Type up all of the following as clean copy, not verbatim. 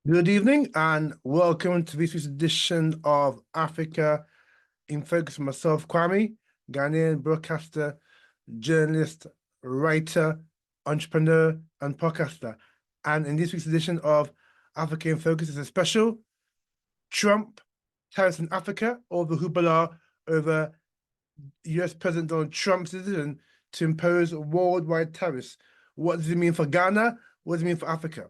Good evening and welcome to this week's edition of Africa in Focus with myself, Kwame, Ghanaian broadcaster, journalist, writer, entrepreneur, and podcaster. And in this week's edition of Africa in Focus is a special Trump, tariffs in Africa, or the hoopla over US President Donald Trump's decision to impose worldwide tariffs. What does it mean for Ghana? What does it mean for Africa?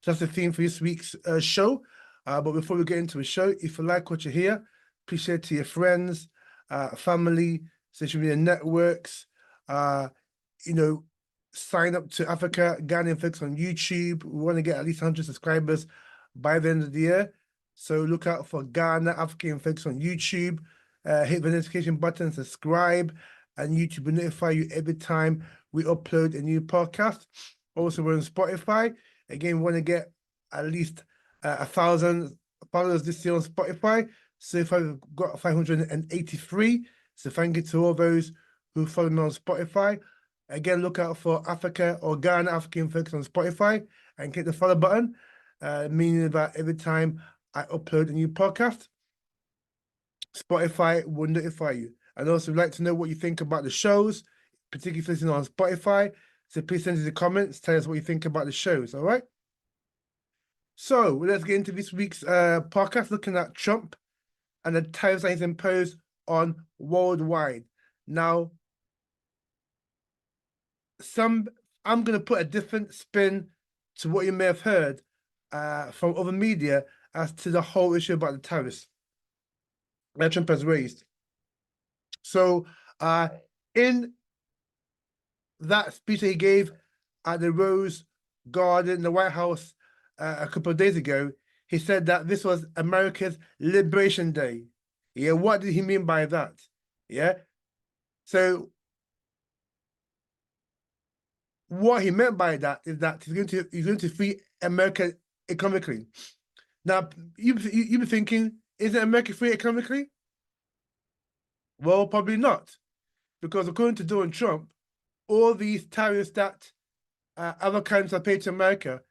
That's the theme for this week's show. But before we get into the show, if you like what you hear, please share it to your friends, family, social media networks. You know, sign up to Africa Ghana Fix on YouTube. We want to get at least 100 subscribers by the end of the year. So look out for Ghana African Fix on YouTube. Hit the notification button, subscribe, and YouTube will notify you every time we upload a new podcast. Also, we're on Spotify. Again, we want to get at least 1,000 followers this year on Spotify. So far, we've got 583. So thank you to all those who follow me on Spotify. Again, look out for Africa or Ghana African Focus on Spotify and click the follow button, meaning that every time I upload a new podcast, Spotify will notify you. And also, we'd like to know what you think about the shows, particularly if listening on Spotify. So please send us the comments, tell us what you think about the shows, all right? So let's get into this week's podcast, looking at Trump and the tariffs that he's imposed on worldwide. Now, I'm going to put a different spin to what you may have heard from other media as to the whole issue about the tariffs that Trump has raised. So in that speech that he gave at the Rose Garden, the White House, a couple of days ago, he said that this was America's Liberation Day. Yeah, what did he mean by that? Yeah, so what he meant by that is that he's going to free America economically. Now, you be thinking, isn't America free economically? Well, probably not, because according to Donald Trump, all these tariffs that other countries have paid to America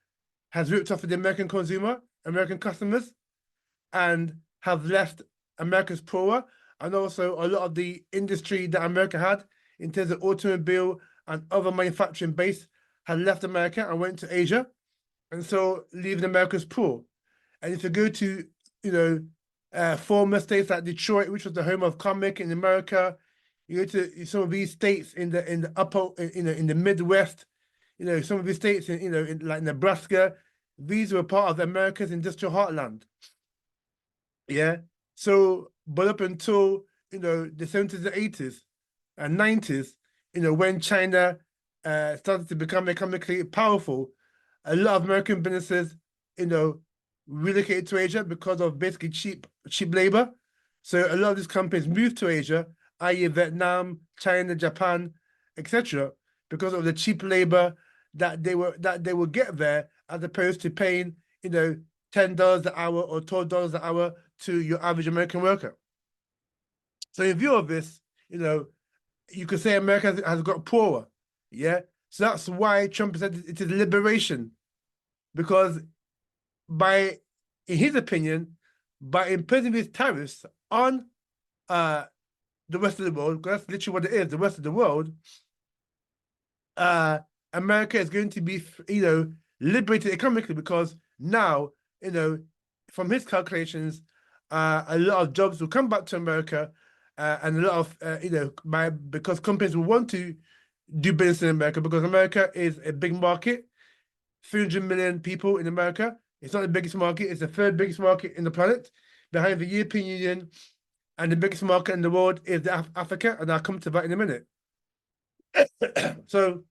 has ripped off the American consumer, American customers, and have left America's poorer. And also a lot of the industry that America had in terms of automobile and other manufacturing base had left America and went to Asia. And so leaving America's poor. And if you go to, former states like Detroit, which was the home of comic in America, you go to some of these states in the upper, in the Midwest, some of these states in like Nebraska, these were part of America's industrial heartland. Yeah. So, but up until the 70s and 80s and 90s, when China started to become economically powerful, a lot of American businesses, relocated to Asia because of basically cheap labor. So a lot of these companies moved to Asia, i.e. Vietnam, China, Japan, etc., because of the cheap labor that they would get there, as opposed to paying, $10 an hour or $12 an hour to your average American worker. So in view of this, you could say America has got poorer. Yeah. So that's why Trump said it is liberation. Because in his opinion, by imposing these tariffs on the rest of the world, because that's literally what it is, the rest of the world, America is going to be, liberated economically, because now, from his calculations, a lot of jobs will come back to America, and a lot of, because companies will want to do business in America, because America is a big market, 300 million people in America. It's not the biggest market, it's the third biggest market in the planet, behind the European Union, and the biggest market in the world is Africa, and I'll come to that in a minute. So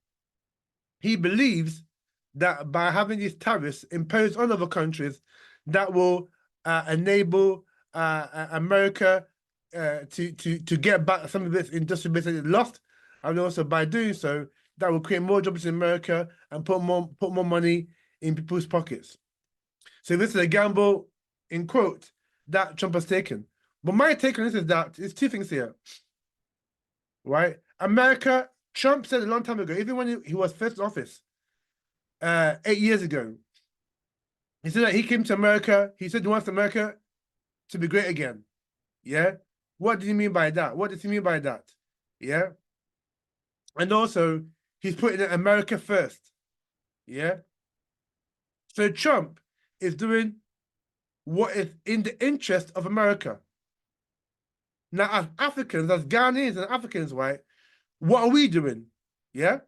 he believes that by having these tariffs imposed on other countries, that will enable America to get back some of its industrial base that it lost, and also by doing so, that will create more jobs in America and put more money in people's pockets. So this is a gamble, in quote, that Trump has taken. But my take on this is that there's two things here, right? America, Trump said a long time ago, even when he was first in office, 8 years ago, He said that he came to America. He said he wants America to be great again. Yeah. What did he mean by that? What does he mean by that? Yeah. And also, he's putting America first. Yeah. So Trump is doing what is in the interest of America. Now, as Africans, as Ghanaians and Africans, right, what are we doing? Yeah.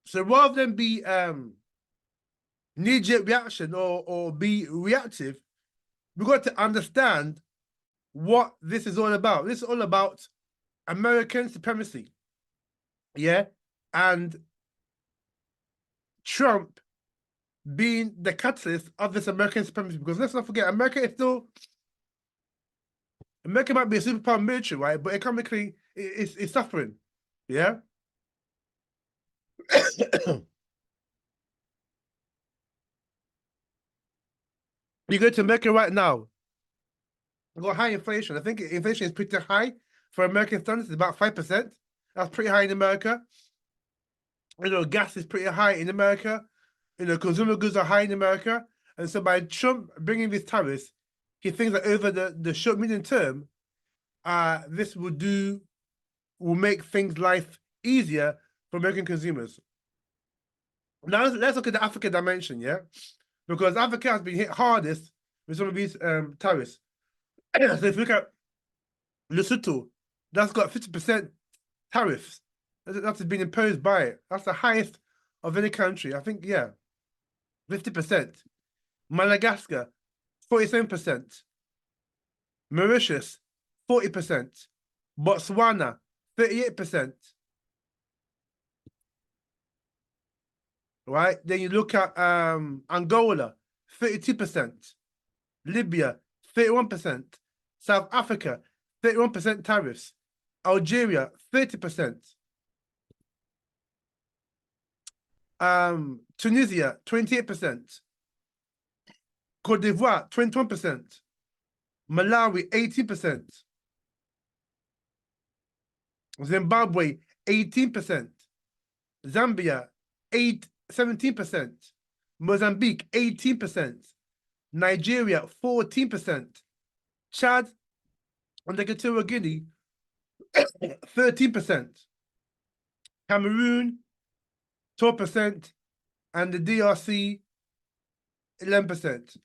So rather than be knee-jerk reaction or be reactive, we've got to understand what this is all about. This is all about American supremacy. Yeah. And Trump being the catalyst of this American supremacy. Because let's not forget, America might be a superpower military, right? But economically, it's suffering. Yeah. You go to America right now, you got high inflation. I think inflation is pretty high for American standards. It's about 5%. That's pretty high in America. You know, gas is pretty high in America. You know, consumer goods are high in America. And so by Trump bringing these tariffs, he thinks that over the short, medium term, this will make things life easier for American consumers. Now let's look at the Africa dimension, yeah? Because Africa has been hit hardest with some of these tariffs. So if you look at Lesotho, that's got 50% tariffs. That's been imposed by it. That's the highest of any country. I think, yeah, 50%. Madagascar, 47%. Mauritius, 40%. Botswana, 38%. Right? Then you look at Angola, 32%. Libya, 31%. South Africa, 31% tariffs. Algeria, 30%. Tunisia, 28%. Cote d'Ivoire, 21%. Malawi, 18%. Zimbabwe, 18%. Zambia, 17%. Mozambique, 18%. Nigeria, 14%. Chad and Equatorial Guinea, 13%. Cameroon, 12%. And the DRC, 11%.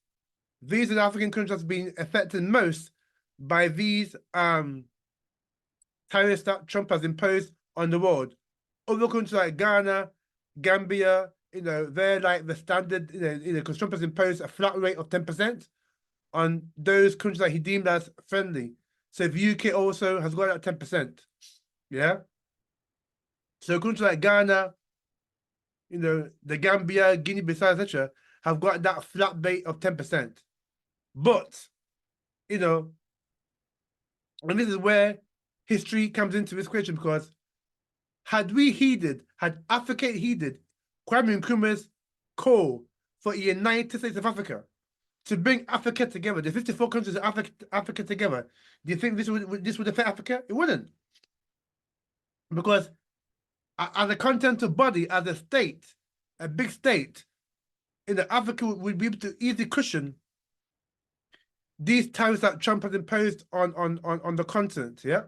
These are the African countries that's been affected most by these tariffs that Trump has imposed on the world. Other countries like Ghana, Gambia, you know, they're like the standard, because Trump has imposed a flat rate of 10% on those countries that he deemed as friendly. So the UK also has got that 10%. Yeah. So countries like Ghana, you know, the Gambia, Guinea-Bissau, etc., have got that flat rate of 10%. But, you know, and this is where history comes into this question, because had Africa heeded Kwame Nkrumah's call for a United States of Africa to bring Africa together, the 54 countries of Africa together, do you think this would affect Africa? It wouldn't. Because as a continental body, as a state, a big state, Africa would be able to easily cushion these tariffs that Trump has imposed on the continent, yeah?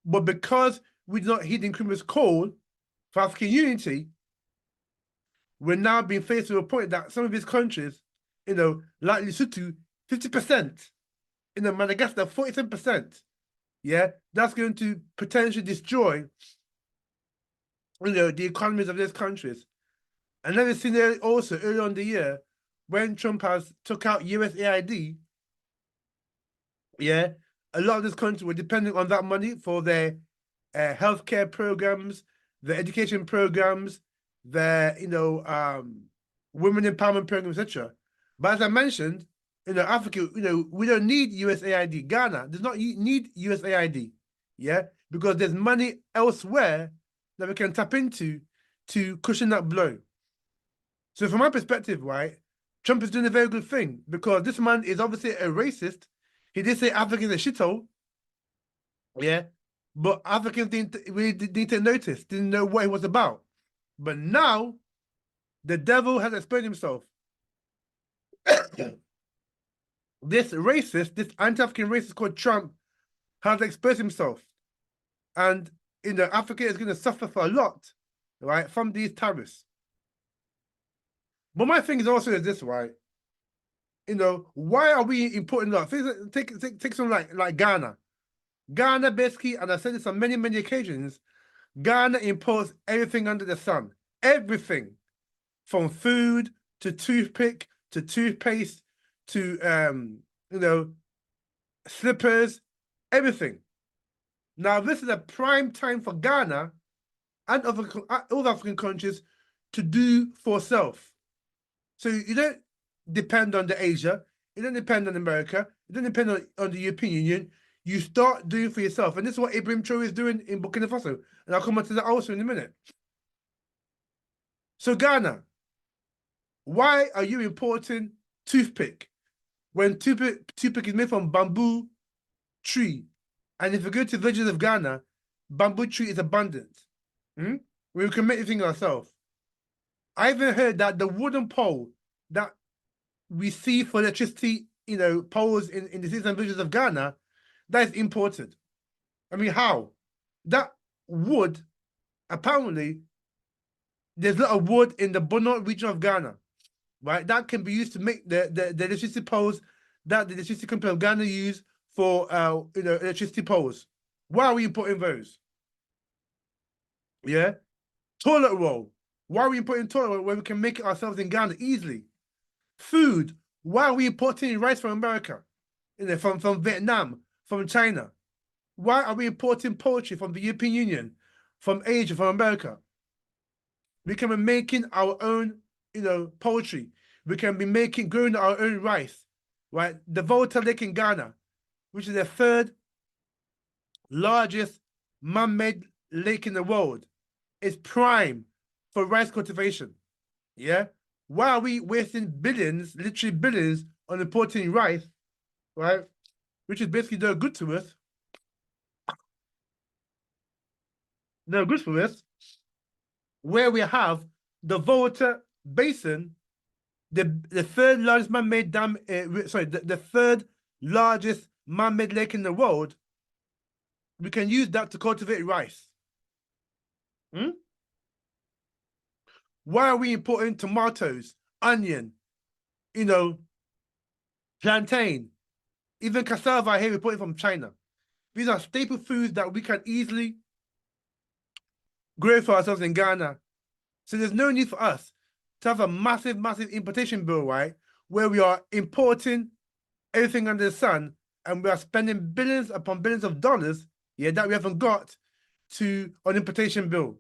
But because we did not heed Nkrumah's call for African unity, we're now being faced with a point that some of these countries, you know, like Lesotho, 50%, Madagascar, 47%, yeah? That's going to potentially destroy, you know, the economies of these countries. And then we've seen it also earlier on the year when Trump has took out USAID, yeah, a lot of these countries were depending on that money for their healthcare programs, their education programs, their, you know, women empowerment programs, etc. But as I mentioned, you know, Africa, you know, we don't need USAID. Ghana does not need USAID, yeah, because there's money elsewhere that we can tap into to cushion that blow. So from my perspective, right, Trump is doing a very good thing, because this man is obviously a racist. He did say Africa is a shithole, yeah, but Africans didn't take notice, didn't know what it was about. But now, the devil has explained himself. this racist, this anti-African racist called Trump has expressed himself. And, Africa is going to suffer for a lot, right, from these tariffs. But my thing is also this, right? Why are we importing a lot? Take something like Ghana. Ghana basically, and I've said this on many, many occasions, Ghana imports everything under the sun. Everything. From food to toothpick to toothpaste to slippers, everything. Now, this is a prime time for Ghana and other African countries to do for self. So you don't depend on the Asia, you don't depend on America, you don't depend on the European Union. You start doing for yourself. And this is what Ibrahim Traore is doing in Burkina Faso. And I'll come on to that also in a minute. So Ghana, why are you importing toothpick when toothpick is made from bamboo tree? And if you go to the villages of Ghana, bamboo tree is abundant. We can make everything ourselves. I even heard that the wooden pole that we see for electricity, poles in the cities and villages of Ghana, that is imported. I mean, how? That wood, apparently, there's a lot of wood in the Bono region of Ghana, right? That can be used to make the electricity poles that the electricity company of Ghana use for electricity poles. Why are we importing those? Yeah, toilet roll. Why are we importing toilet roll when we can make it ourselves in Ghana easily? Food. Why are we importing rice from America? From Vietnam, from China? Why are we importing poultry from the European Union, from Asia, from America? We can be making our own, poultry. We can be growing our own rice, right? The Volta Lake in Ghana, which is the third largest man-made lake in the world, is prime for rice cultivation. Yeah? Why are we wasting billions, literally billions, on importing rice, right? Which is basically no good to us. No good for us. Where we have the Volta Basin, the third largest man-made dam, the third largest man-made lake in the world, we can use that to cultivate rice. Why are we importing tomatoes, onion, plantain, even cassava here we import it from China? These are staple foods that we can easily grow for ourselves in Ghana. So there's no need for us to have a massive, massive importation bill, right? Where we are importing everything under the sun and we are spending billions upon billions of dollars, that we haven't got to an importation bill.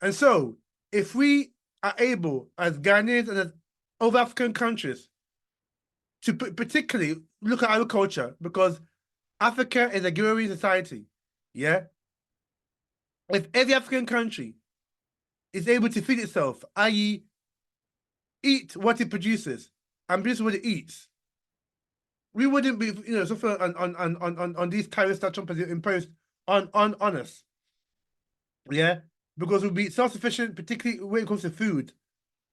And so, if we are able, as Ghanaians and as other African countries, to particularly look at agriculture, because Africa is a growing society, If every African country is able to feed itself, i.e., eat what it produces and produce what it eats, we wouldn't be, suffering on these tariffs that Trump has imposed on us. Because we'll be self-sufficient, particularly when it comes to food,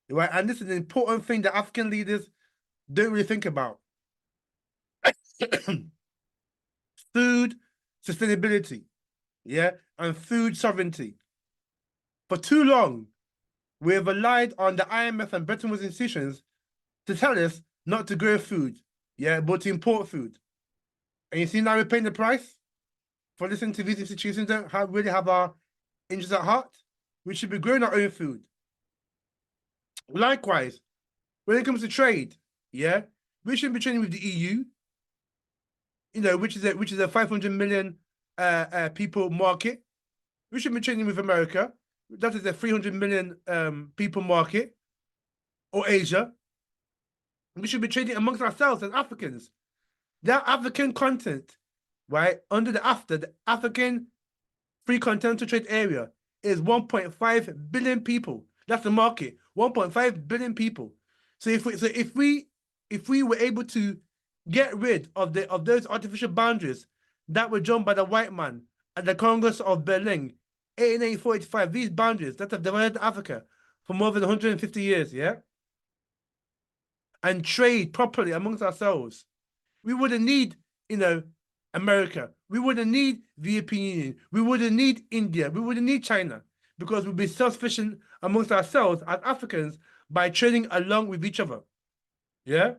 right? And this is an important thing that African leaders don't really think about. Food sustainability, and food sovereignty. For too long, we have relied on the IMF and Bretton Woods institutions to tell us not to grow food, but to import food. And you see now we're paying the price for listening to these institutions that really have our interests at heart. We should be growing our own food. Likewise, when it comes to trade, we shouldn't be trading with the EU, which is a 500 million people market. We shouldn't be trading with America. That is a 300 million people market, or Asia. We should be trading amongst ourselves as Africans. That African content, right, under the AFTA, the African Free Continental Trade Area, is 1.5 billion people. That's the market, 1.5 billion people. So if we were able to get rid of those artificial boundaries that were drawn by the white man at the Congress of Berlin, 1884-85, these boundaries that have divided Africa for more than 150 years, and trade properly amongst ourselves, we wouldn't need, America. We wouldn't need the European Union. We wouldn't need India. We wouldn't need China, because we'd be self-sufficient amongst ourselves as Africans by trading along with each other. Yeah?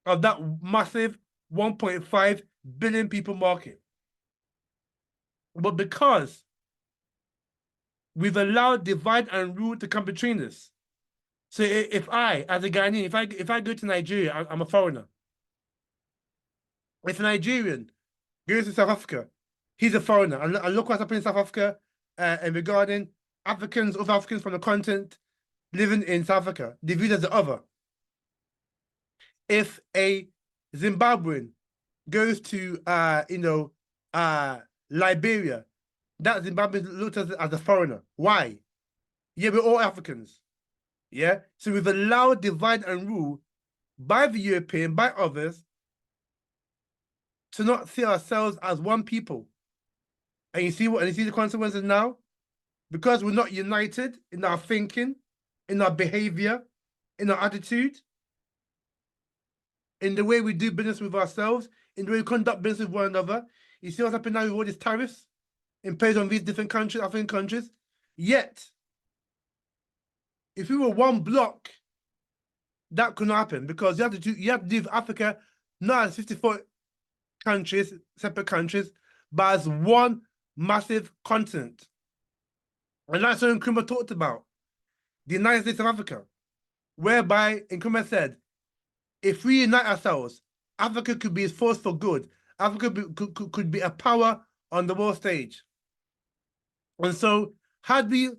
Of that massive 1.5 billion people market. But because we've allowed divide and rule to come between us. So if I, as a Ghanaian, if I go to Nigeria, I'm a foreigner. If a Nigerian goes to South Africa, he's a foreigner. And look what's happening in South Africa and regarding Africans, other Africans from the continent living in South Africa, they're viewed as the other. If a Zimbabwean goes to Liberia, that Zimbabwean looked at as a foreigner. Why? Yeah, we're all Africans. Yeah, so we've allowed divide and rule by the European, by others, to not see ourselves as one people. And you see the consequences now? Because we're not united in our thinking, in our behavior, in our attitude, in the way we do business with ourselves, in the way we conduct business with one another. You see what's happening now with all these tariffs imposed on these different countries, African countries? Yet, if we were one block, that couldn't happen, because you have to do Africa not as 54 countries, separate countries, but as one massive continent. And that's what Nkrumah talked about, the United States of Africa, whereby Nkrumah said, if we unite ourselves, Africa could be a force for good. Africa could be a power on the world stage. And so, had we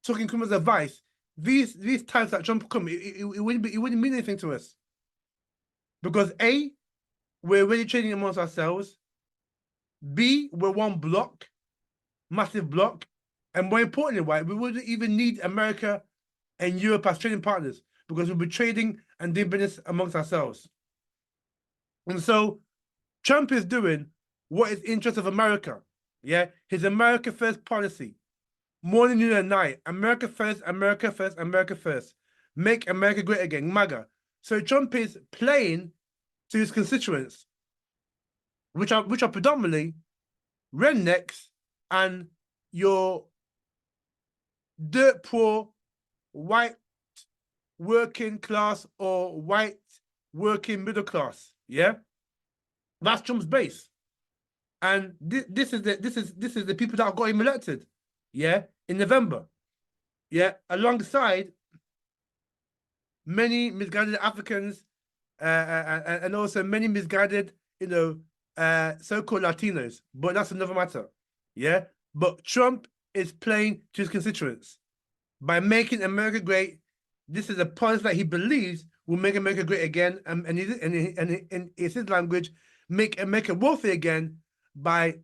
took Nkrumah's advice, these times that Trump come, it wouldn't mean anything to us. Because A, we're really trading amongst ourselves. B, we're one block, massive block. And more importantly, why we wouldn't even need America and Europe as trading partners, because we'll be trading and doing business amongst ourselves. And so Trump is doing what is interest of America. Yeah, his America first policy. Morning, noon, and night. America first, America first, America first. Make America great again, MAGA. So Trump is playing to his constituents, which are predominantly rednecks and your dirt poor white working class or white working middle class. Yeah, that's Trump's base, and this is the people that got him elected. Yeah, in November. Yeah, alongside many misguided Africans and also many misguided, so-called Latinos. But that's another matter. Yeah, but Trump is playing to his constituents by making America great. This is a policy that he believes will make America great again, and it's his language, make America wealthy again by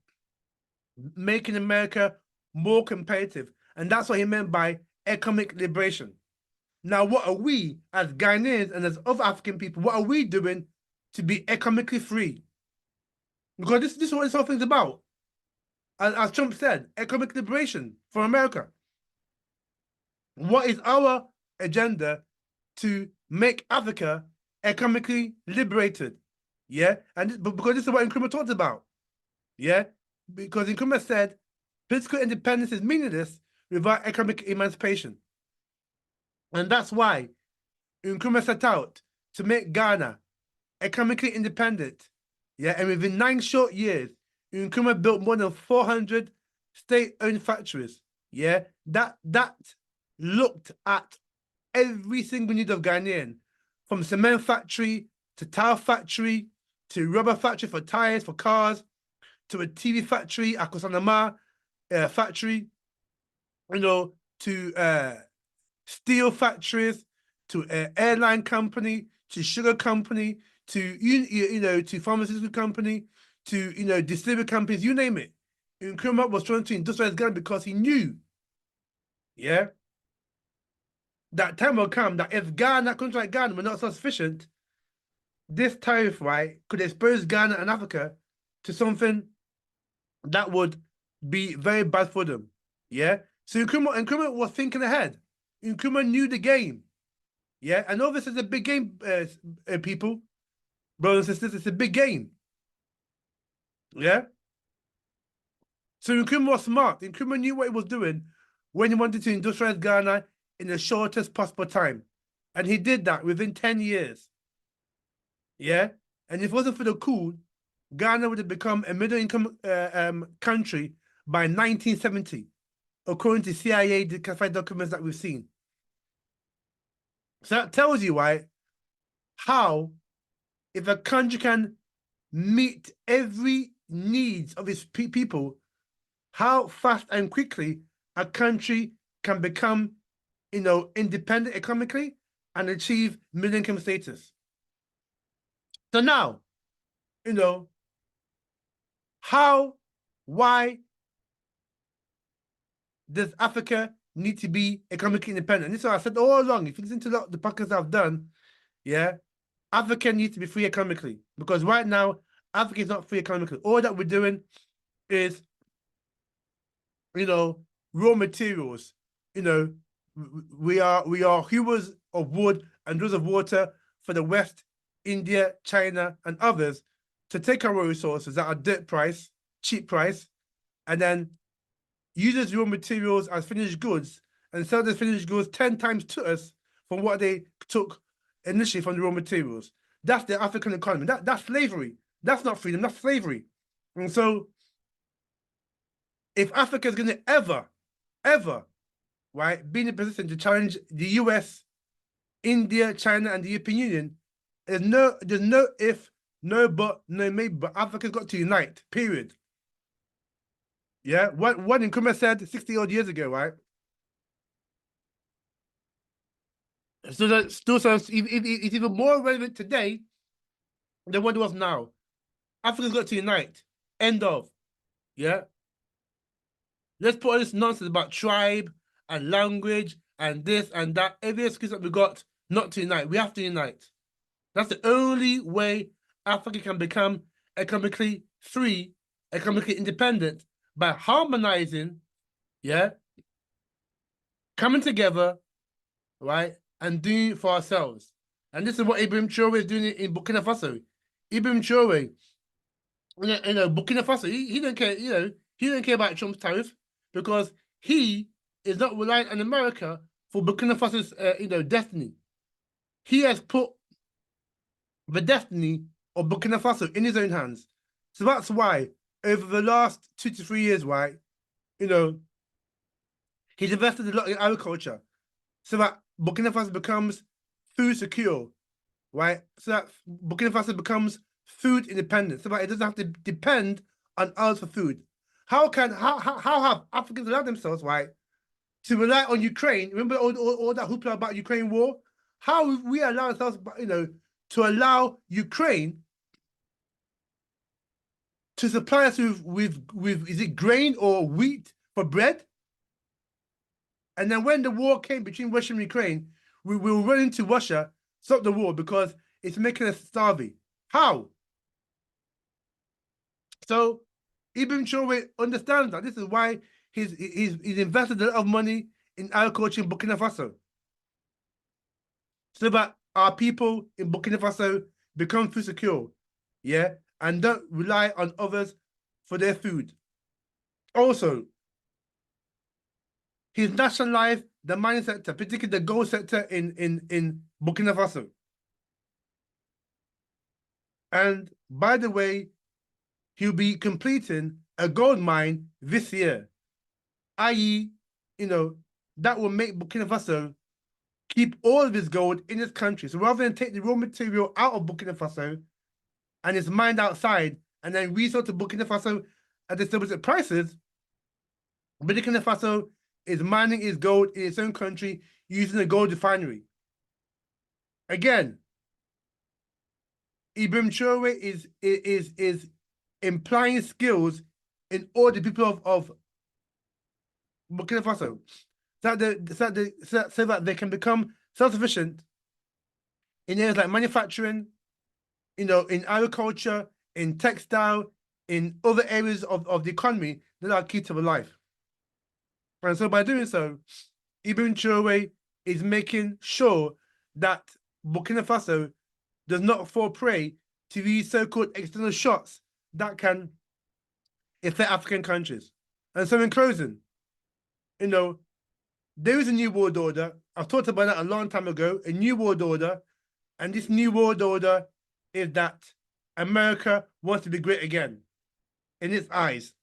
making America more competitive. And that's what he meant by economic liberation. Now, what are we as Ghanaians and as other African people, what are we doing to be economically free? Because this is what this whole thing's about. As Trump said, economic liberation for America. What is our agenda to make Africa economically liberated? Yeah, and because this is what Nkrumah talked about. Yeah, because Nkrumah said political independence is meaningless without economic emancipation. And that's why Nkrumah set out to make Ghana economically independent. Yeah, and within 9 short years, Nkrumah built more than 400 state-owned factories. Yeah, that looked at every single need of Ghanaian, from cement factory to tile factory to rubber factory for tires for cars to a TV factory, Akosanama factory, to steel factories, to an airline company, to sugar company, to pharmaceutical company, to distillery companies, you name it. Nkrumah was trying to industrialize Ghana because he knew, yeah, that time will come that if Ghana, countries like Ghana were not self-sufficient, this tariff, right, could expose Ghana and Africa to something that would be very bad for them. Yeah. So Nkrumah was thinking ahead. Nkrumah knew the game. Yeah, I know this is a big game, people, brothers and sisters. It's a big game. Yeah. So Nkrumah was smart. Nkrumah knew what he was doing when he wanted to industrialize Ghana in the shortest possible time, and he did that within 10 years. Yeah, and if it wasn't for the coup, Ghana would have become a middle-income country by 1970, according to CIA declassified documents that we've seen. So that tells you how, if a country can meet every needs of its people, how fast and quickly a country can become, independent economically and achieve middle income status. So now, you know, why does Africa need to be economically independent? This is what I said all along. If you listen to the podcasts I've done, yeah, Africa needs to be free economically, because right now Africa is not free economically. All that we're doing is, raw materials. We are hewers of wood and drawers of water for the West, India, China, and others to take our resources at a cheap price, and then use those raw materials as finished goods and sell those finished goods 10 times to us from what they took initially from the raw materials. That's the African economy. That's slavery. That's not freedom, that's slavery. And so if Africa is going to ever, right, be in a position to challenge the US, India, China, and the European Union, there's no if, no but, no maybe, but Africa's got to unite, period. Yeah, what Nkrumah said 60 odd years ago, right? So that still sounds it's even more relevant today than what it was now. Africa's got to unite. End of. Yeah. Let's put all this nonsense about tribe and language and this and that. Every excuse that we got not to unite. We have to unite. That's the only way Africa can become economically free, economically independent, by harmonizing, yeah, coming together, right, and doing it for ourselves. And this is what Ibrahim Traore is doing in Burkina Faso. Ibrahim Traore, Burkina Faso, he don't care, he don't care about Trump's tariff, because he is not reliant on America for Burkina Faso's, destiny. He has put the destiny of Burkina Faso in his own hands. So that's why, over the last 2 to 3 years, right, he's invested a lot in agriculture, so that Burkina Faso becomes food secure, right? So that Burkina Faso becomes food independent, so that it doesn't have to depend on us for food. How have Africans allowed themselves, right, to rely on Ukraine? Remember all that hoopla about Ukraine war? How have we allowed ourselves, to allow Ukraine to supply us with is it grain or wheat for bread? And then when the war came between Russia and Ukraine, we were running to Russia, stop the war, because it's making us starving. How? So Ibn Traore understands that. This is why he's invested a lot of money in agriculture in Burkina Faso, so that our people in Burkina Faso become food secure, yeah, and don't rely on others for their food. Also, he's nationalized the mining sector, particularly the gold sector in Burkina Faso. And by the way, he'll be completing a gold mine this year, i.e., that will make Burkina Faso keep all of his gold in his country. So rather than take the raw material out of Burkina Faso and it's mined outside and then resell to Burkina Faso at distributed prices, Burkina Faso is mining its gold in its own country using a gold refinery. Again, Ibrahim Traore is implying skills in all the people of Burkina Faso, so that they can become self-sufficient in areas like manufacturing, in agriculture, in textile, in other areas of the economy that are key to the life. And so by doing so, Ibrahim Traore is making sure that Burkina Faso does not fall prey to these so-called external shocks that can affect African countries. And so in closing, there is a new world order. I've talked about that a long time ago, a new world order. And this new world order is that America wants to be great again in its eyes.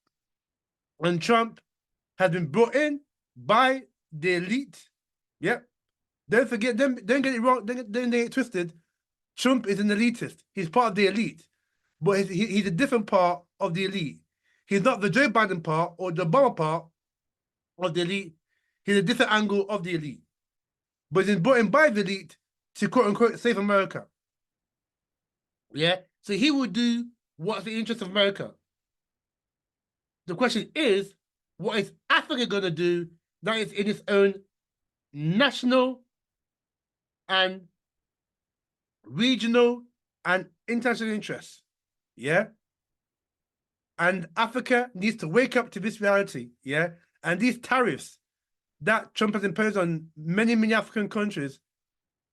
And Trump has been brought in by the elite. Yep. Don't forget, don't get it wrong, don't get it twisted. Trump is an elitist. He's part of the elite. But he's a different part of the elite. He's not the Joe Biden part or the Obama part of the elite. He's a different angle of the elite. But he's brought in by the elite to quote unquote save America. Yeah. So he will do what's the interest of America. The question is, what is Africa going to do that is in its own national and regional and international interests? Yeah. And Africa needs to wake up to this reality. Yeah. And these tariffs that Trump has imposed on many, many African countries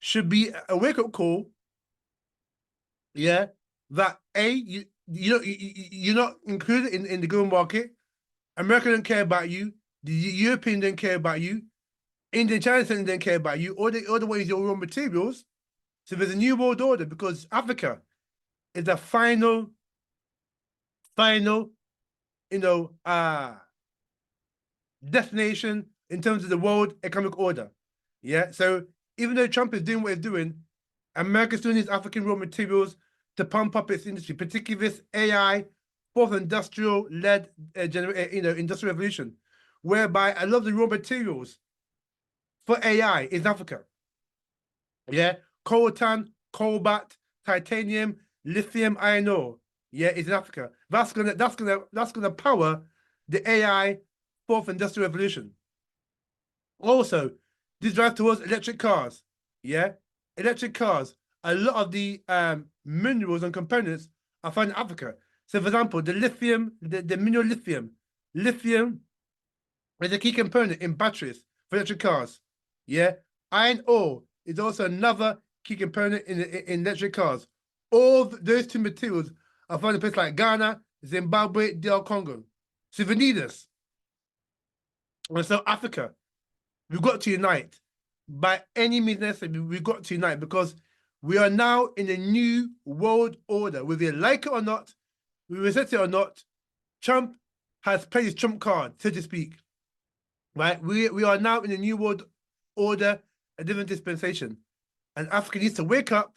should be a wake-up call. Yeah. That you're not included in the global market. America don't care about you. The European don't care about you. Indian China don't care about you. All the ways your raw materials. So there's a new world order because Africa is the final, destination in terms of the world economic order. Yeah. So even though Trump is doing what he's doing, America's doing these African raw materials to pump up its industry, particularly this AI, fourth industrial-led, industrial revolution, whereby a lot of the raw materials for AI is Africa. Yeah, coltan, cobalt, titanium, lithium, iron ore. Yeah, is in Africa. That's gonna power the AI fourth industrial revolution. Also, this drive towards electric cars. Yeah, electric cars. A lot of the minerals and components are found in Africa. So, for example, the lithium, the mineral lithium is a key component in batteries for electric cars. Yeah, iron ore is also another key component in electric cars. All those two materials are found in places like Ghana, Zimbabwe, DR Congo. So they need us. And so Africa, we've got to unite. By any means necessary, we've got to unite because we are now in a new world order. Whether you like it or not, we resist it or not, Trump has played his trump card, so to speak. Right? We are now in a new world order, a different dispensation. And Africa needs to wake up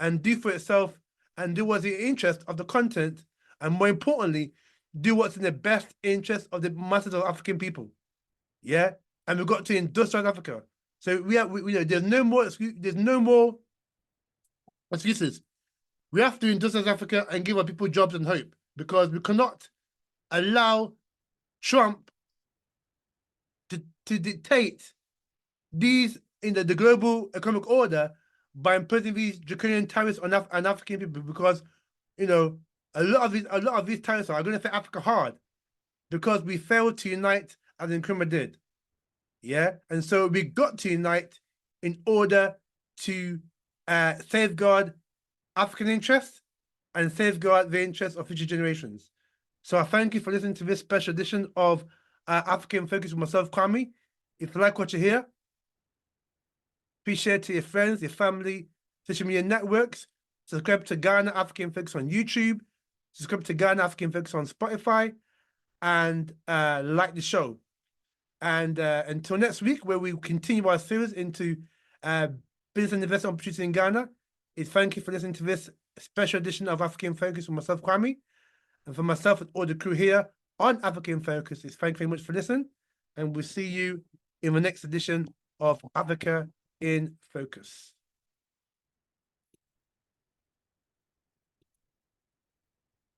and do for itself and do what's in the interest of the continent, and more importantly, do what's in the best interest of the masses of African people. Yeah? And we've got to industrialize Africa. So there's no more excuses. We have to industrialize Africa and give our people jobs and hope, because we cannot allow Trump to dictate these the global economic order by imposing these draconian tariffs on African people, because a lot of these tariffs are going to affect Africa hard because we failed to unite as Nkrumah did. Yeah, and so we got to unite in order to safeguard African interests and safeguard the interests of future generations. So I thank you for listening to this special edition of African Focus with myself, Kwame. If you like what you hear, please share it to your friends, your family, social media networks. Subscribe to Ghana African Focus on YouTube. Subscribe to Ghana African Focus on Spotify, and like the show. And until next week, where we continue our series into business and investment opportunities in Ghana, thank you for listening to this special edition of African Focus with myself, Kwame. And for myself and all the crew here on African Focus, thank you very much for listening. And we'll see you in the next edition of Africa in Focus.